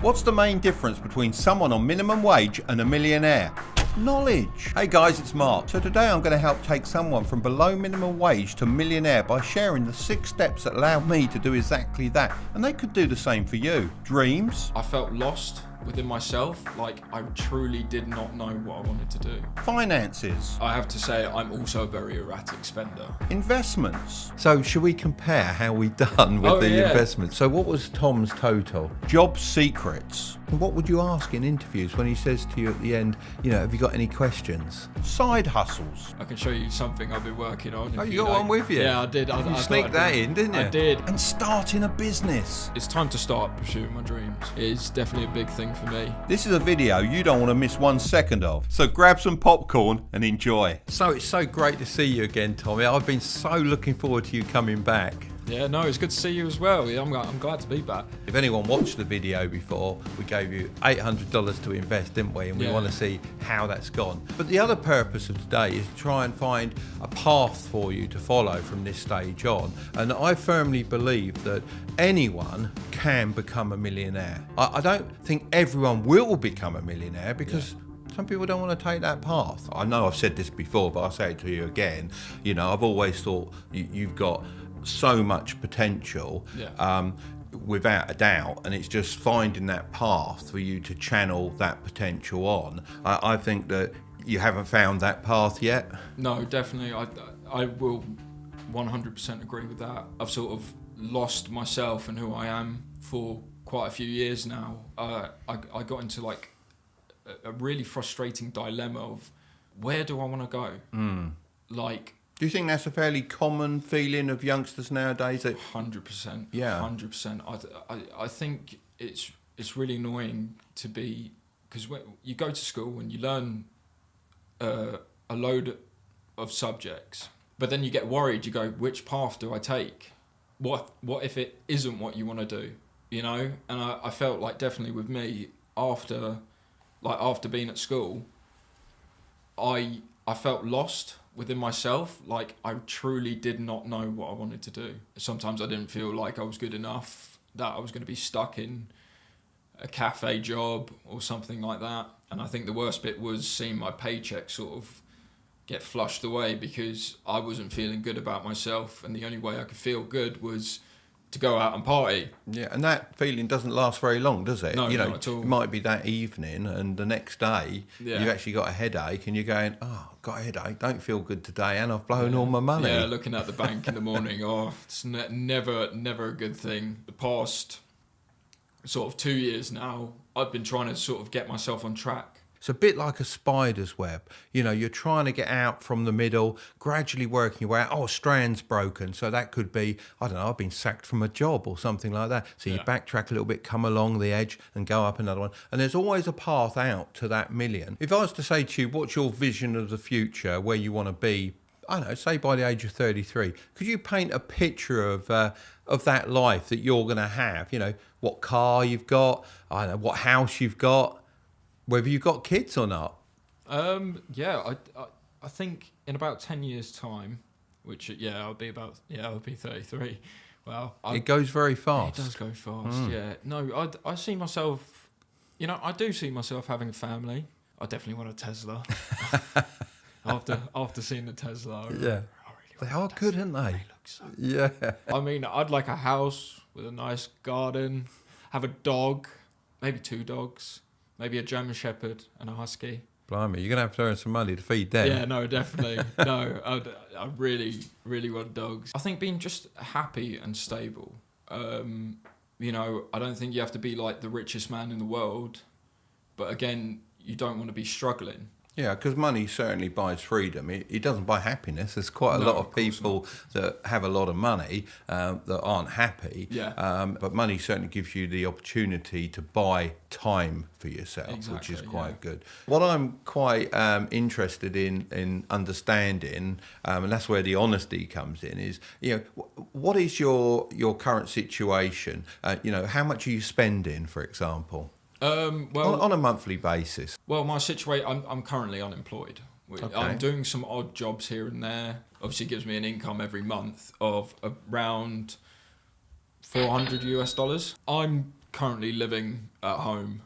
What's the main difference between someone on minimum wage and a millionaire? Knowledge. Hey guys, it's Mark. So today I'm going to help take someone from below minimum wage to millionaire by sharing the 6 steps that allow me to do exactly that. And they could do the same for you. Dreams. I felt lost within myself, like I truly did not know what I wanted to do. Finances. I have to say I'm also a very erratic spender. Investments. So should we compare how we done with investments? So what was Tom's total? Job secrets. And what would you ask in interviews when he says to you at the end, you know, have you got any questions? Side hustles. I can show you something I've been working on. Oh, you got one with you? Yeah, I did. You sneaked that in, didn't you? I did. And starting a business. It's time to start pursuing my dreams. It's definitely a big thing for me. This is a video you don't want to miss 1 second of. So grab some popcorn and enjoy. So it's so great to see you again, Tommy. I've been so looking forward to you coming back. Yeah, no, it's good to see you as well. Yeah, I'm glad to be back. If anyone watched the video before, we gave you $800 to invest, didn't we? And we want to see how that's gone. But the other purpose of today is to try and find a path for you to follow from this stage on. And I firmly believe that anyone can become a millionaire. I don't think everyone will become a millionaire because some people don't want to take that path. I know I've said this before, but I'll say it to you again. You know, I've always thought you've got so much potential, without a doubt, and it's just finding that path for you to channel that potential on. I think that you haven't found that path yet. No, definitely. I will 100% agree with that. I've sort of lost myself and who I am for quite a few years now. I got into like a really frustrating dilemma of where do I want to go? Like, do you think that's a fairly common feeling of youngsters nowadays? 100%. Yeah. 100%. I think it's really annoying to be, because when you go to school and you learn a load of subjects, but then you get worried. You go, which path do I take? What if it isn't what you want to do? You know. And I felt like definitely with me after being at school, I felt lost within myself. Like I truly did not know what I wanted to do. Sometimes I didn't feel like I was good enough, that I was going to be stuck in a cafe job or something like that. And I think the worst bit was seeing my paycheck sort of get flushed away because I wasn't feeling good about myself, and the only way I could feel good was to go out and party. Yeah, and that feeling doesn't last very long, does it? No, you know, not at all. It might be that evening, and the next day you've actually got a headache, and you're going, "Oh, I've got a headache. Don't feel good today, and I've blown all my money." Yeah, looking at the bank in the morning. It's never a good thing. The past sort of 2 years now, I've been trying to sort of get myself on track. It's a bit like a spider's web. You know, you're trying to get out from the middle, gradually working your way out. Oh, a strand's broken. So that could be, I don't know, I've been sacked from a job or something like that. So you backtrack a little bit, come along the edge and go up another one. And there's always a path out to that million. If I was to say to you, what's your vision of the future, where you want to be, I don't know, say by the age of 33, could you paint a picture of that life that you're going to have? You know, what car you've got, I don't know, what house you've got, whether you've got kids or not. I think in about 10 years' time, which I'll be 33. Well, it goes very fast. It does go fast. Yeah. No, I see myself. You know, I do see myself having a family. I definitely want a Tesla. after seeing the Tesla. They are good, aren't they? They look so good. Yeah. I mean, I'd like a house with a nice garden, have a dog, maybe 2 dogs. Maybe a German Shepherd and a Husky. Blimey, you're going to have to earn some money to feed them. Yeah, no, definitely. No, I really, really want dogs. I think being just happy and stable. You know, I don't think you have to be like the richest man in the world. But again, you don't want to be struggling. Yeah, because money certainly buys freedom. It doesn't buy happiness. There's quite a lot of people that have a lot of money that aren't happy. Yeah. But money certainly gives you the opportunity to buy time for yourself, which is quite good. What I'm quite interested in understanding, and that's where the honesty comes in, is, you know, what is your current situation? You know, how much are you spending, for example? Well, on a monthly basis. Well, my situation, I'm currently unemployed. I'm doing some odd jobs here and there. Obviously, it gives me an income every month of around $400 US. I'm currently living at home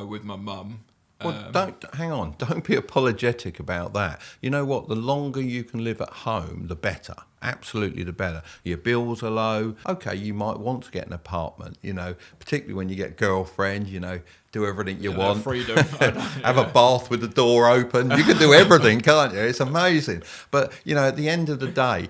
with my mum. Well, don't be apologetic about that. You know what? The longer you can live at home, the better. Absolutely the better. Your bills are low. Okay, you might want to get an apartment, particularly when you get a girlfriend, do everything you want. Freedom. Have a bath with the door open. You can do everything, can't you? It's amazing. But, at the end of the day,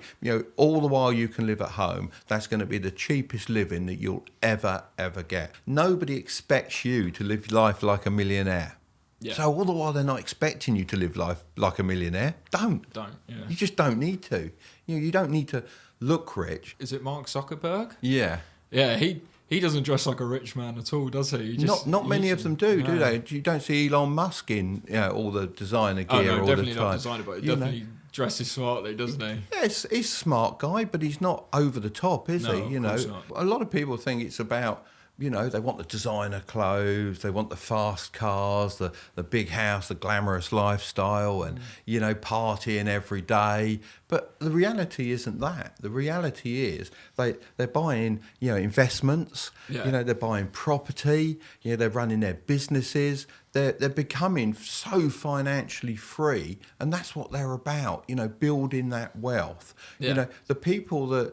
all the while you can live at home, that's going to be the cheapest living that you'll ever get. Nobody expects you to live life like a millionaire. Yeah. So all the while they're not expecting you to live life like a millionaire. Don't. Yeah. You just don't need to. You don't need to look rich. Is it Mark Zuckerberg? Yeah. Yeah, he doesn't dress like a rich man at all, does he? Not many of them do they? You don't see Elon Musk in all the designer gear all the time. Definitely not designer, but he definitely dresses smartly, doesn't he? Yes, he's a smart guy, but he's not over the top, is he? Of course not. A lot of people think it's about they want the designer clothes, they want the fast cars, the big house, the glamorous lifestyle, and, partying every day. But the reality isn't that. The reality is they're buying, investments, Yeah. they're buying property, they're running their businesses. They're becoming so financially free, and that's what they're about, building that wealth. Yeah. The people that,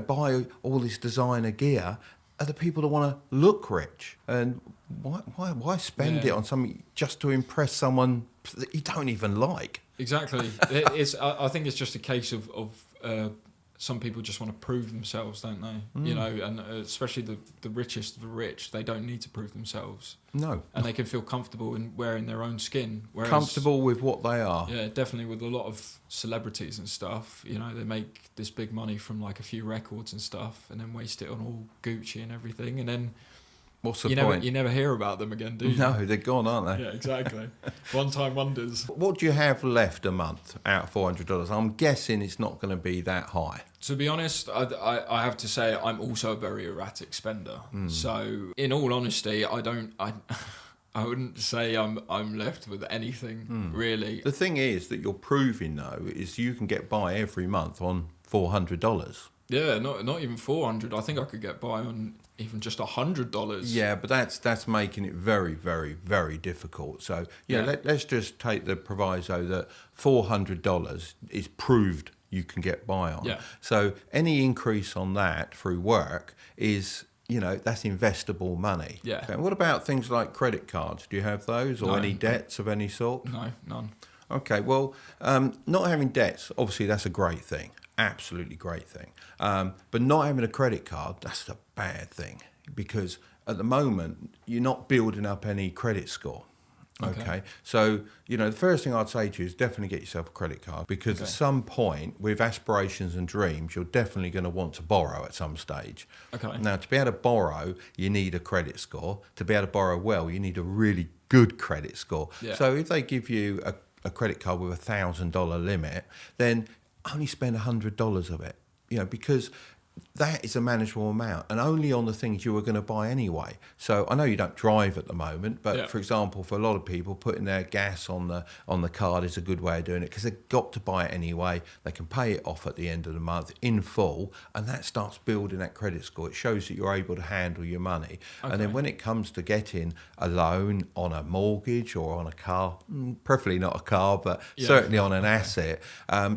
buy all this designer gear are the people that want to look rich. And why spend it on something just to impress someone that you don't even like? Exactly. I think it's just a case of some people just want to prove themselves, don't they? And especially the richest of the rich, they don't need to prove themselves. No. And they can feel comfortable in wearing their own skin. Whereas, comfortable with what they are. Yeah, definitely with a lot of celebrities and stuff, they make this big money from like a few records and stuff and then waste it on all Gucci and everything. And then what's the point? You never hear about them again, do you? No, they're gone, aren't they? Yeah, exactly. One-time wonders. What do you have left a month out of $400? I'm guessing it's not going to be that high. To be honest, I have to say I'm also a very erratic spender. So in all honesty, I wouldn't say I'm left with anything really. The thing is that you're proving though is you can get by every month on $400. Yeah, not even 400. I think I could get by on even just $100. Yeah, but that's making it very, very, very difficult. So let's just take the proviso that $400 is proved you can get by on. Yeah. So any increase on that through work is, that's investable money. Yeah. Okay. What about things like credit cards? Do you have those or any debts of any sort? No, none. Okay, well, not having debts, obviously that's a great thing. Absolutely great thing. But not having a credit card, that's a bad thing because at the moment you're not building up any credit score. Okay. So, the first thing I'd say to you is definitely get yourself a credit card because at some point with aspirations and dreams, you're definitely going to want to borrow at some stage. Okay. Now, to be able to borrow, you need a credit score. To be able to borrow well, you need a really good credit score. Yeah. So if they give you a credit card with $1,000 limit, then only spend $100 of it, because that is a manageable amount and only on the things you were going to buy anyway. So I know you don't drive at the moment, but for example, for a lot of people, putting their gas on the card is a good way of doing it because they've got to buy it anyway. They can pay it off at the end of the month in full, and that starts building that credit score. It shows that you're able to handle your money. Okay. And then when it comes to getting a loan on a mortgage or on a car, preferably not a car, but certainly on an asset,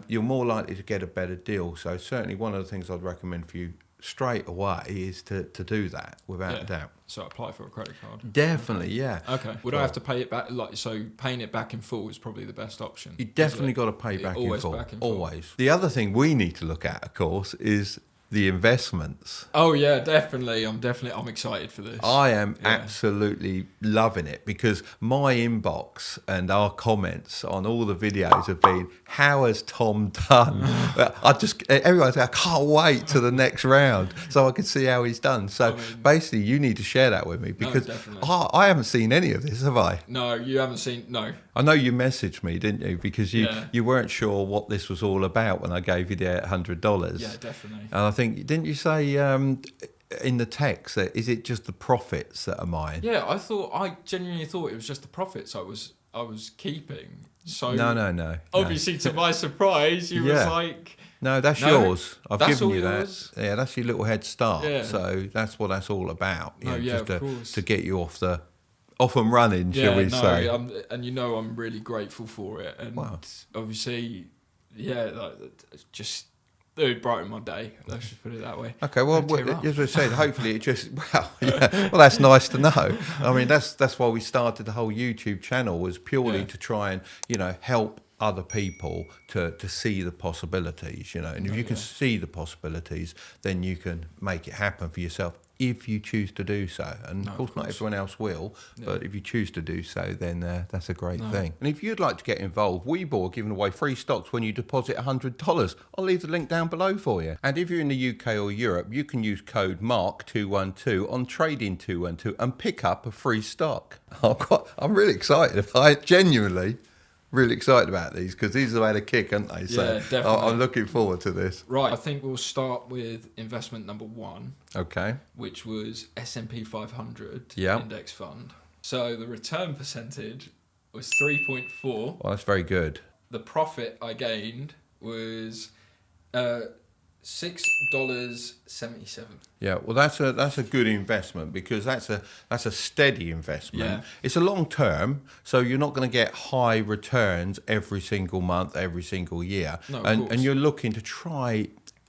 you're more likely to get a better deal. So certainly one of the things I'd recommend for you straight away is to do that without a doubt. So apply for a credit card. Definitely, yeah. Okay. Would I have to pay it back? So paying it back in full is probably the best option. You definitely got to pay back in full. Back in full. Always. The other thing we need to look at, of course, is the investments. Oh yeah, definitely. I'm excited for this. I am absolutely loving it because my inbox and our comments on all the videos have been, how has Tom done? Everyone's like, I can't wait to the next round so I can see how he's done. So basically you need to share that with me because I haven't seen any of this, have I? No, you haven't seen, no. I know you messaged me, didn't you? Because you weren't sure what this was all about when I gave you the $800. Yeah, definitely. And I think, didn't you say in the text that is it just the profits that are mine? Yeah, I genuinely thought it was just the profits I was keeping. So no. Obviously, to my surprise, you was like, No, that's No? yours. I've That's given all you yours? that. Yeah, that's your little head start. Yeah. So that's what that's all about. No, yeah, just of course. to get you off and running, shall we say? And I'm really grateful for it. And Wow. obviously, yeah, it's just it brightened my day. Let's just put it that way. Okay, well, Cheer up. as I said, hopefully it just well, that's nice to know. I mean, that's why we started the whole YouTube channel, was purely to try and help other people to see the possibilities, and if you can see the possibilities, then you can make it happen for yourself if you choose to do so. And of course not everyone else will, but if you choose to do so, then that's a great thing. And if you'd like to get involved, Webull are giving away free stocks when you deposit $100. I'll leave the link down below for you. And if you're in the UK or Europe, you can use code MARK212 on Trading212 and pick up a free stock. I'm really excited. I genuinely really excited about these, because these are the way to kick, aren't they? So Yeah, definitely. I'm looking forward to this. Right, I think we'll start with investment number 1, Okay. which was S&P 500 Yeah. index fund. So the return percentage was 3.4. Well, that's very good. The profit I gained was $6.77. Yeah, well, that's a good investment, because that's a steady investment. Yeah. It's a long term, so you're not going to get high returns every single month, every single year. No, of and course. you're looking to try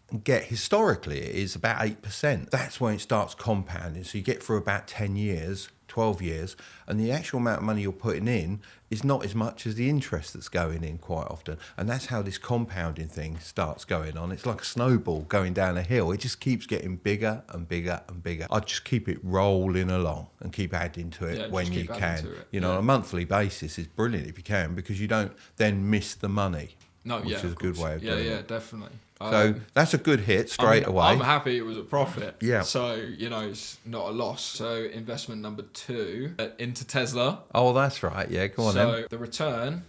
and get, historically, it is about 8%. That's when it starts compounding. So you get through about 10 years, 12 years, and the actual amount of money you're putting in is not as much as the interest that's going in quite often. And that's how this compounding thing starts going on. It's like a snowball going down a hill. It just keeps getting bigger and bigger and bigger. I'd just keep it rolling along and keep adding to it when just you keep can. adding to it. On a monthly basis is brilliant if you can, because you don't then miss the money. No, which is a good way of doing it. Yeah, definitely. So that's a good hit straight away. I'm happy it was a profit. Yeah. So, it's not a loss. So, investment number 2 into Tesla. Oh, that's right. Yeah, go on then. So, the return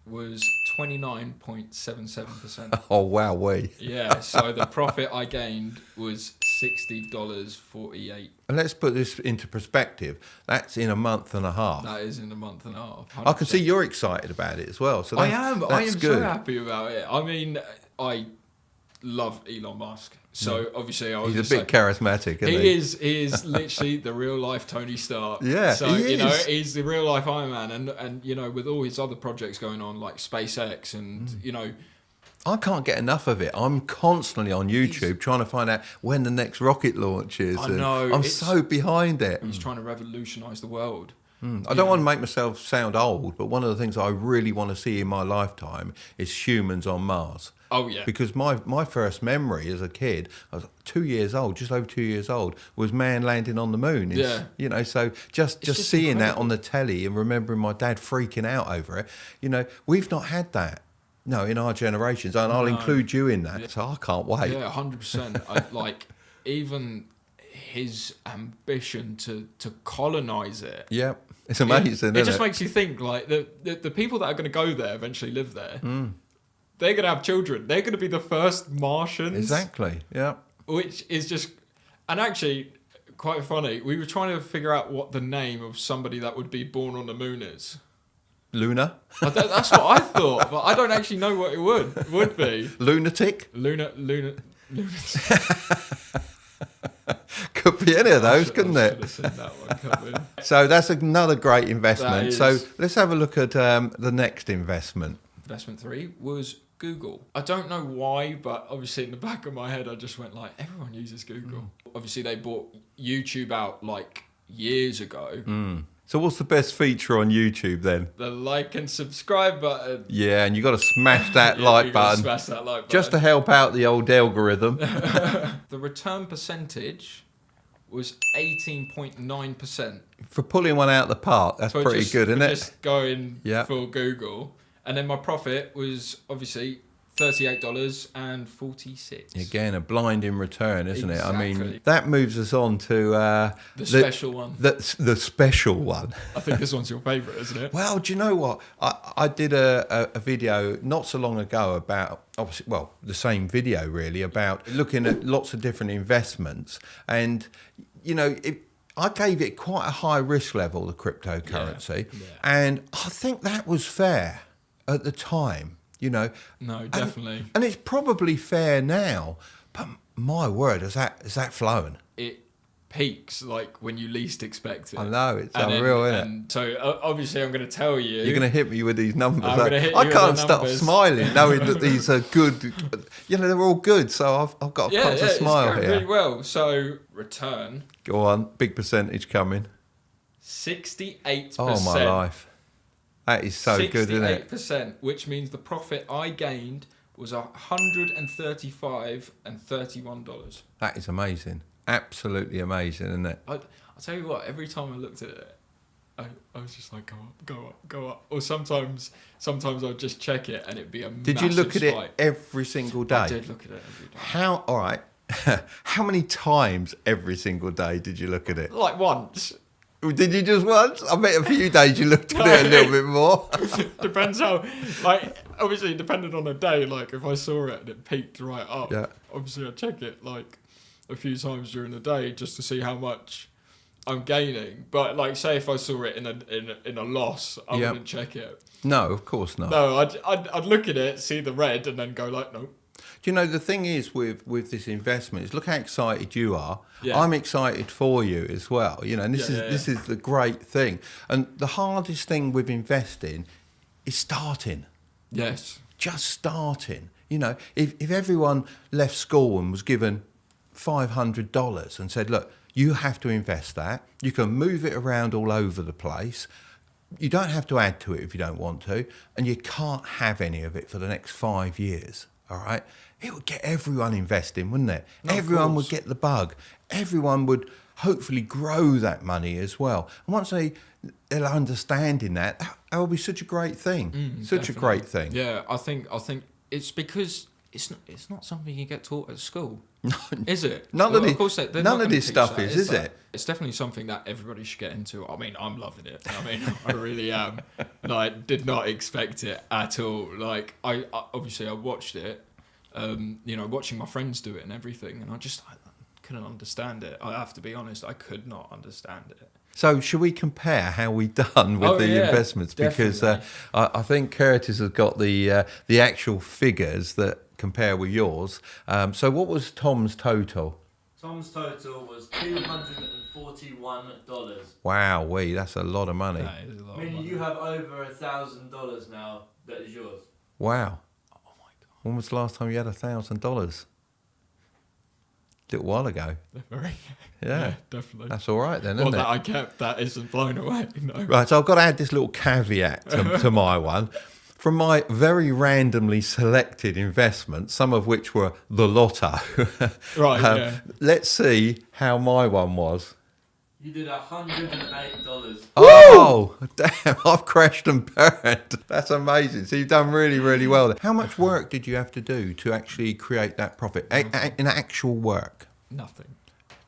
was 29.77%. Oh, wow, we. Yeah. So, the profit I gained was $60.48. And let's put this into perspective. That's in a month and a half. That is in a month and a half. I can 100%. see you're excited about it as well. So I am that's so good. happy about it. I mean, I love Elon Musk. So obviously, I was He's just a bit charismatic, isn't he? He is literally the real life Tony Stark. Yeah, so he is. he's the real life Iron Man, and with all his other projects going on like SpaceX and I can't get enough of it. I'm constantly on YouTube trying to find out when the next rocket launch is. I and know, I'm so behind it. he's trying to revolutionise the world. I don't want to make myself sound old, but one of the things I really want to see in my lifetime is humans on Mars. Oh yeah, Because my first memory as a kid, I was 2 years old, just over 2 years old, was man landing on the moon. So just seeing that on the telly and remembering my dad freaking out over it, we've not had that. No, in our generations, and I'll include you in that. So I can't wait. Yeah, 100%. Like even his ambition to colonize it. Yeah, it's amazing. It just makes you think like the people that are going to go there eventually live there. They're going to have children. They're going to be the first Martians. Exactly. Yeah. Which is just, and actually quite funny. We were trying to figure out what the name of somebody that would be born on the moon is. Luna. That's what I thought, but I don't actually know what it would be. Lunatic. Lunatic. Could be any of those, couldn't I it? should have seen that one coming. So that's another great investment. That So is. let's have a look at the next investment. Investment 3 was Google. I don't know why, but obviously in the back of my head, I just went like, everyone uses Google. Obviously, they bought YouTube out like years ago. So what's the best feature on YouTube then? The like and subscribe button. Yeah, and you got to smash that You like gotta button Smash that like button. just to help out the old algorithm. The return percentage was 18.9%. For pulling one out of the park, that's pretty good, isn't it? Just going Yeah. for Google. And then my profit was obviously $38.46. Again, a blinding return, isn't it? I mean, Exactly. that moves us on to The special one. The special one. I think this one's your favourite, isn't it? Well, do you know what? I did a video not so long ago about, obviously, well, the same video really, about looking at lots of different investments. And, I gave it quite a high risk level, the cryptocurrency. Yeah. And I think that was fair at the time. you know. No, definitely. And it's probably fair now, but my word, has that flown? It peaks like when you least expect it. I know, it's And unreal, isn't it? And so obviously I'm going to tell you. You're going to hit me with these numbers. I'm gonna hit you I with can't the stop numbers. smiling knowing that these are good. You know, they're all good, so I've got a constant smile it's going here. really well. So return Go on, big percentage coming. 68%. Oh, my life. That is so good, isn't it? 68%, which means the profit I gained was $135 and $31. That is amazing. Absolutely amazing, isn't it? I'll tell you what, every time I looked at it, I was just like, go up. Or sometimes I'd just check it and it'd be a Did you look at spike. it every single day? I did look at it every day. All right. How many times every single day did you look at it? Like once. Did you just once? I bet a few days you looked at it a little bit more. Depends how, like, obviously depending on the day, like if I saw it and it peaked right up, obviously I'd check it like a few times during the day just to see how much I'm gaining. But like, say if I saw it in a loss, I wouldn't check it. No, of course not. No, I'd look at it, see the red, and then go like, no. Do you know, the thing is with this investment is look how excited you are. Yeah. I'm excited for you as well. You know, and this is the great thing. And the hardest thing with investing is starting. Yes. Just starting. You know, if everyone left school and was given $500 and said, look, you have to invest that. You can move it around all over the place. You don't have to add to it if you don't want to. And you can't have any of it for the next 5 years. All right? It would get everyone investing, wouldn't it? No, Everyone would get the bug. Everyone would hopefully grow that money as well. And once they're understanding that will be such a great thing. Such Definitely. a great thing. Yeah, I think it's because it's not something you get taught at school. No, is it? None of this stuff stuff is it? It's definitely something that everybody should get into. I mean, I'm loving it. I mean, I really am. Like, did not expect it at all. Like, I obviously I watched it, you know, watching my friends do it and everything, and I couldn't understand it. I have to be honest, I could not understand it. So should we compare how we done with the investments? Because I think Curtis has got the actual figures that compare with yours. So what was Tom's total? Tom's total was $241. Wow, that's a lot of money. That is a lot of Meaning money. you have over $1,000 now that is yours. Wow. Oh my god. When was the last time you had $1,000? A little while ago. Yeah, definitely. That's all right then, isn't that it? I kept, that isn't blown away. No. Right, so I've got to add this little caveat to my one. From my very randomly selected investments, some of which were the lotto. Right, Let's see how my one was. You did $108. Oh, damn, I've crashed and burned. That's amazing. So you've done really, really well there. How much work did you have to do to actually create that profit? In actual work? Nothing.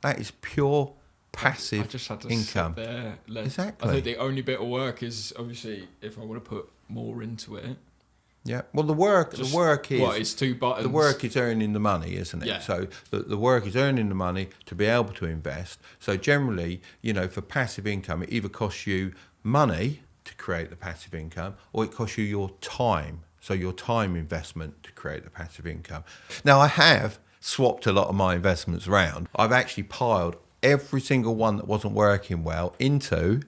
That is pure passive I just had to income. sit there. Exactly. I think the only bit of work is obviously if I want to put more into it. Yeah. Well, the work is it's two buttons. the work is earning the money, isn't it? Yeah. So the work is earning the money to be able to invest. So generally, you know, for passive income, it either costs you money to create the passive income, or it costs you your time. So your time investment to create the passive income. Now, I have swapped a lot of my investments around. I've actually piled every single one that wasn't working well into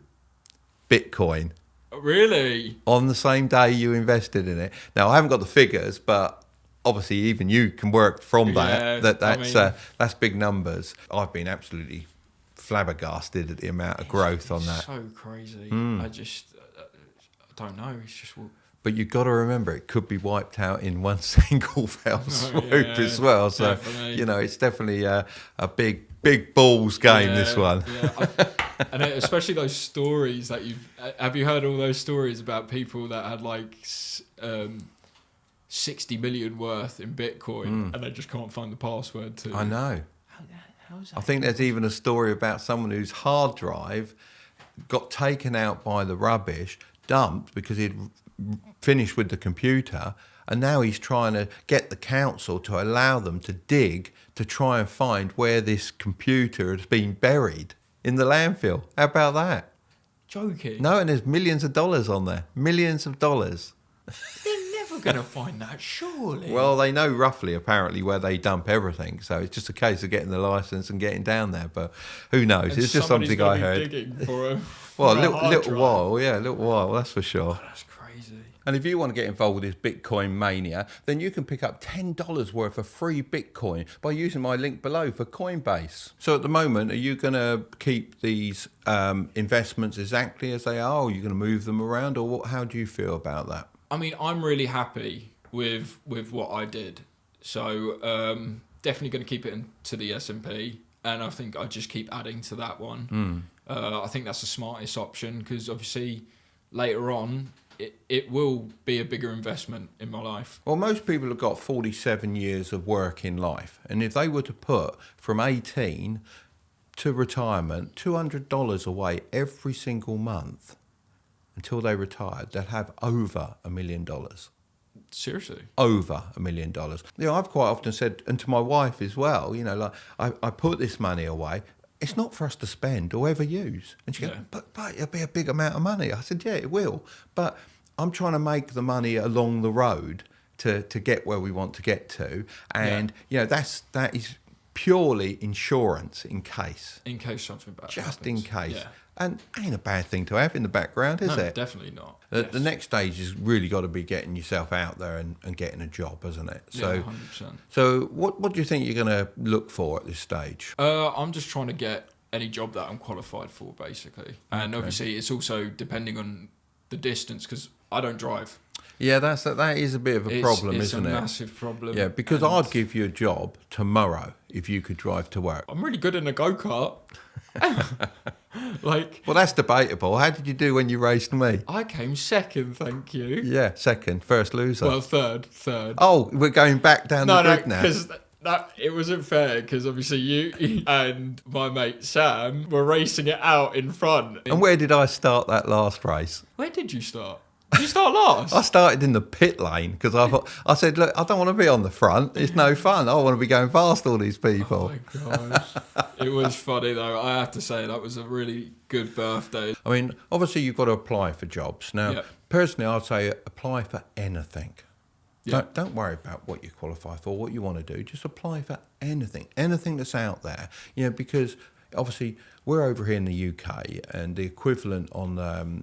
Bitcoin. Really? On the same day you invested in it. Now, I haven't got the figures, but obviously even you can work from that. Yeah, That's big numbers. I've been absolutely flabbergasted at the amount of growth on that. So crazy. I don't know. It's just. But you've got to remember, it could be wiped out in one single fell swoop as well. So, definitely. you know, it's definitely a big balls game, this one. Yeah. And especially those stories that have you heard all those stories about people that had like 60 million worth in Bitcoin and they just can't find the password to. I know. How is that? I think there's even a story about someone whose hard drive got taken out by the rubbish, dumped because he'd finished with the computer, and now he's trying to get the council to allow them to dig to try and find where this computer has been buried in the landfill. How about that? Joking. No, and there's millions of dollars on there. Millions of dollars. They're never never going to find that, surely. Well, they know roughly, apparently, where they dump everything. So it's just a case of getting the license and getting down there. But who knows? And it's just somebody's something gonna I be heard. digging for a, Well, for a little drive. while. Yeah, a little while. That's for sure. Oh, that's crazy. And if you want to get involved with this Bitcoin mania, then you can pick up $10 worth of free Bitcoin by using my link below for Coinbase. So at the moment, are you going to keep these investments exactly as they are, or are you going to move them around, or what? How do you feel about that? I mean, I'm really happy with what I did. So definitely going to keep it into the S&P, and I think I just keep adding to that one. I think that's the smartest option, because obviously later on it will be a bigger investment in my life. Well, most people have got 47 years of work in life, and if they were to put from 18 to retirement $200 away every single month until they retired, they'd have over $1 million. Seriously? Over $1 million. You know, I've quite often said, and to my wife as well, you know, like I put this money away. It's not for us to spend or ever use. And she goes, but it'll be a big amount of money. I said, yeah, it will. But I'm trying to make the money along the road to get where we want to get to. And, you know, that is purely insurance in case. In case something bad Just happens. in case. Yeah. And ain't a bad thing to have in the background, is No, it? definitely not. The next stage is really got to be getting yourself out there and getting a job, isn't it? So, yeah, 100%. So what do you think you're going to look for at this stage? I'm just trying to get any job that I'm qualified for, basically. And obviously it's also depending on the distance, because I don't drive. Yeah, that is a bit of a problem, isn't it? It's a massive problem. Yeah, because And I'd give you a job tomorrow if you could drive to work. I'm really good in a go-kart. Like, Well, that's debatable. How did you do when you raced me? I came second, thank you. Yeah, second, first loser. Well, third. Oh, we're going back down the grid now. because that it wasn't fair, because obviously you and my mate Sam were racing it out in front. And where did I start that last race? Where did you start? Did you start last? I started in the pit lane because I said, look, I don't want to be on the front. It's no fun. I want to be going past all these people. Oh my gosh. It was funny though. I have to say that was a really good birthday. I mean, obviously you've got to apply for jobs. Now, personally, I'd say apply for anything. Yeah. Don't worry about what you qualify for, what you want to do. Just apply for anything that's out there. You know, because obviously we're over here in the UK, and the equivalent on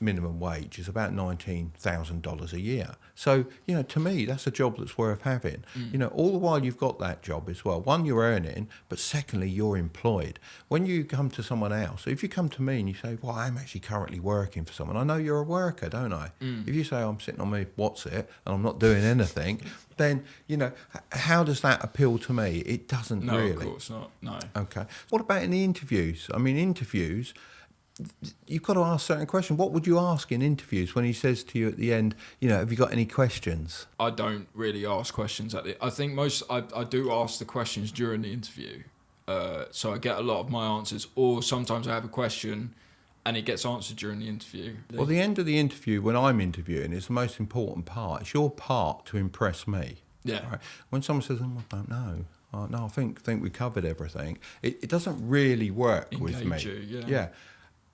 minimum wage is about $19,000 a year. So, you know, to me, that's a job that's worth having. You know, all the while you've got that job as well. One, you're earning, but secondly, you're employed. When you come to someone else, if you come to me and you say, well, I'm actually currently working for someone, I know you're a worker, don't I? If you say, I'm sitting on my what's it, and I'm not doing anything, then, you know, how does that appeal to me? It doesn't really. No, of course not. No. Okay. What about in the interviews? I mean, interviews, you've got to ask certain questions. What would you ask in interviews when he says to you at the end, you know, have you got any questions? I don't really ask questions at the. I think I do ask the questions during the interview, so I get a lot of my answers. Or sometimes I have a question, and it gets answered during the interview. Well, the end of the interview, when I'm interviewing, is the most important part. It's your part to impress me. Yeah. Right? When someone says, "Oh, I don't know," no, I think we covered everything. It doesn't really work with me. Yeah.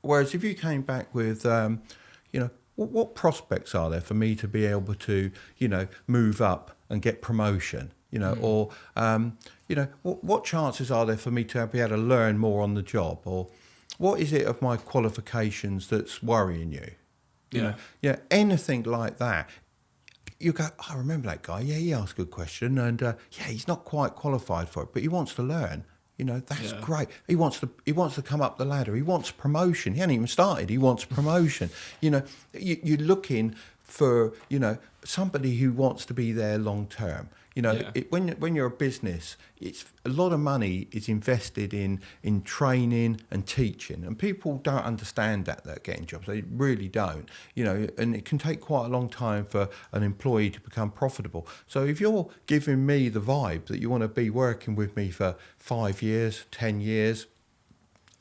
Whereas if you came back with, you know, what prospects are there for me to be able to, you know, move up and get promotion, you know, or, you know, what chances are there for me to be able to learn more on the job, or what is it of my qualifications that's worrying you? You know, yeah, anything like that. You go, I remember that guy. Yeah, he asked a good question, and yeah, he's not quite qualified for it, but he wants to learn. You know, that's great. He wants to come up the ladder. He wants promotion. He hasn't even started. He wants promotion. You know, you're looking for, you know, somebody who wants to be there long term. You know, when you're a business, it's a lot of money is invested in training and teaching, and people don't understand that they're getting jobs. They really don't. You know, and it can take quite a long time for an employee to become profitable. So if you're giving me the vibe that you want to be working with me for 5 years, 10 years,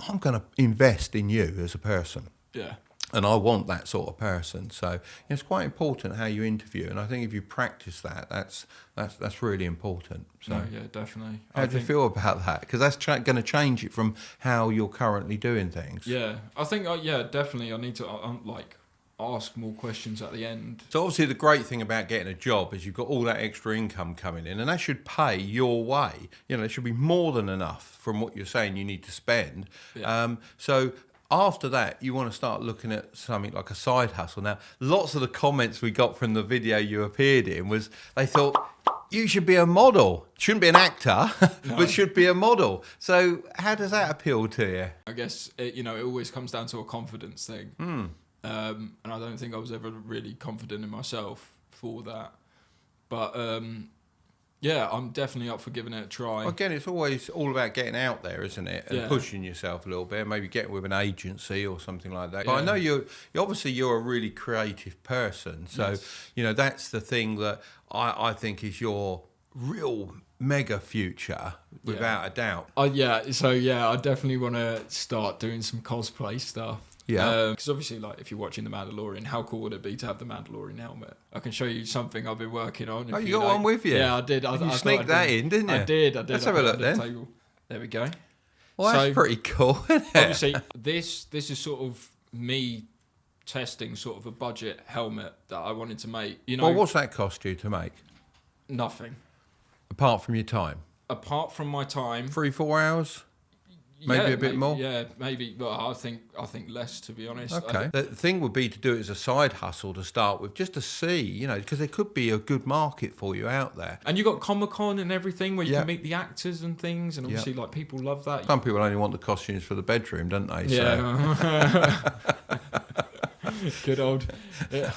I'm going to invest in you as a person. Yeah. And I want that sort of person. So it's quite important how you interview, and I think if you practice that, that's really important. So yeah, definitely. How do you feel about that? Because that's going to change it from how you're currently doing things. Yeah, I think definitely. I need to. I'm like, ask more questions at the end. So obviously the great thing about getting a job is you've got all that extra income coming in, and that should pay your way. You know, it should be more than enough from what you're saying you need to spend. Yeah. So after that, you want to start looking at something like a side hustle. Now, lots of the comments we got from the video you appeared in was they thought, you should be a model. Shouldn't be an actor, but should be a model. So how does that appeal to you? I guess, it always comes down to a confidence thing. And I don't think I was ever really confident in myself for that. But yeah, I'm definitely up for giving it a try. Again, it's always all about getting out there, isn't it? And Yeah. pushing yourself a little bit, maybe getting with an agency or something like that. Yeah. But I know you're a really creative person. So, Yes. That's the thing that I think is your real mega future, without a doubt. I definitely want to start doing some cosplay stuff. Yeah. Because obviously, like, if you're watching The Mandalorian, how cool would it be to have the Mandalorian helmet? I can show you something I've been working on. Oh, you got one with you? Yeah, I did. You sneaked that in, didn't you? I did. Let's have a look then. Table. There we go. Well, that's pretty cool, isn't it? Obviously, this is sort of me testing sort of a budget helmet that I wanted to make. Well, what's that cost you to make? Nothing. Apart from your time? Apart from my time. 3-4 hours? Maybe a bit more? Yeah, maybe. Well, I think less, to be honest. Okay. The thing would be to do it as a side hustle to start with, just to see, because there could be a good market for you out there. And you got Comic-Con and everything where you can meet the actors and things, and obviously, like, people love that. Some people only want the costumes for the bedroom, don't they? Yeah. Good old. Yeah.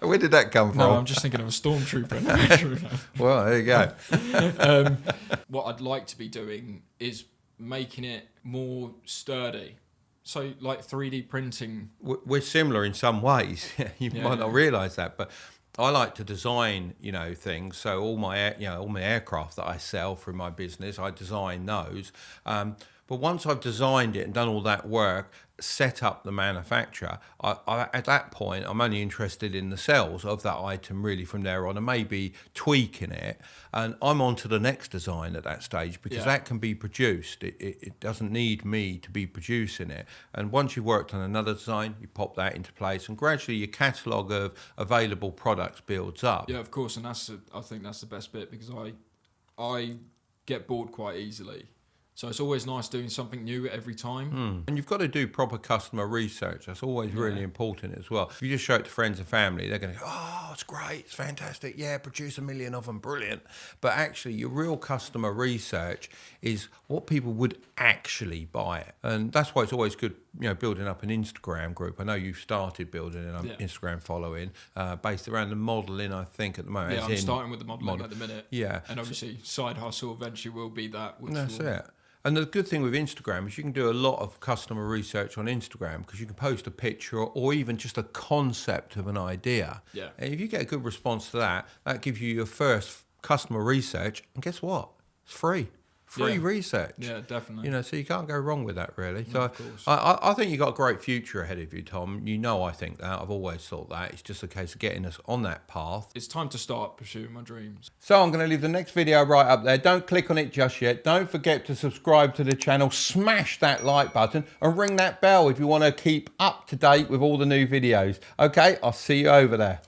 Where did that come from? No, I'm just thinking of a stormtrooper in the bedroom. Well, there you go. What I'd like to be doing is making it more sturdy. So, like 3D printing. We're similar in some ways. You might not realise that, but I like to design, things. So all my aircraft that I sell through my business, I design those. But once I've designed it and done all that work, set up the manufacturer, I at that point, I'm only interested in the sales of that item really from there on, and maybe tweaking it. And I'm on to the next design at that stage, because that can be produced. It doesn't need me to be producing it. And once you've worked on another design, you pop that into place, and gradually your catalogue of available products builds up. Yeah, of course. And I think that's the best bit, because I get bored quite easily. So it's always nice doing something new every time. And you've got to do proper customer research. That's always really important as well. If you just show it to friends and family, they're going to go, oh, it's great, it's fantastic. Yeah, produce 1 million of them, brilliant. But actually, your real customer research is what people would actually buy it. And that's why it's always good, building up an Instagram group. I know you've started building an Instagram following based around the modelling, I think, at the moment. Yeah, I'm starting with the modelling at the minute. Yeah. And obviously, side hustle eventually will be that. That's it. And the good thing with Instagram is you can do a lot of customer research on Instagram, because you can post a picture or even just a concept of an idea. Yeah. And if you get a good response to that, that gives you your first customer research. And guess what? It's free. Free research. Yeah, definitely. So you can't go wrong with that, really. So of course. I think you've got a great future ahead of you, Tom. I think that. I've always thought that. It's just a case of getting us on that path. It's time to start pursuing my dreams. So I'm going to leave the next video right up there. Don't click on it just yet. Don't forget to subscribe to the channel. Smash that like button and ring that bell if you want to keep up to date with all the new videos. Okay, I'll see you over there.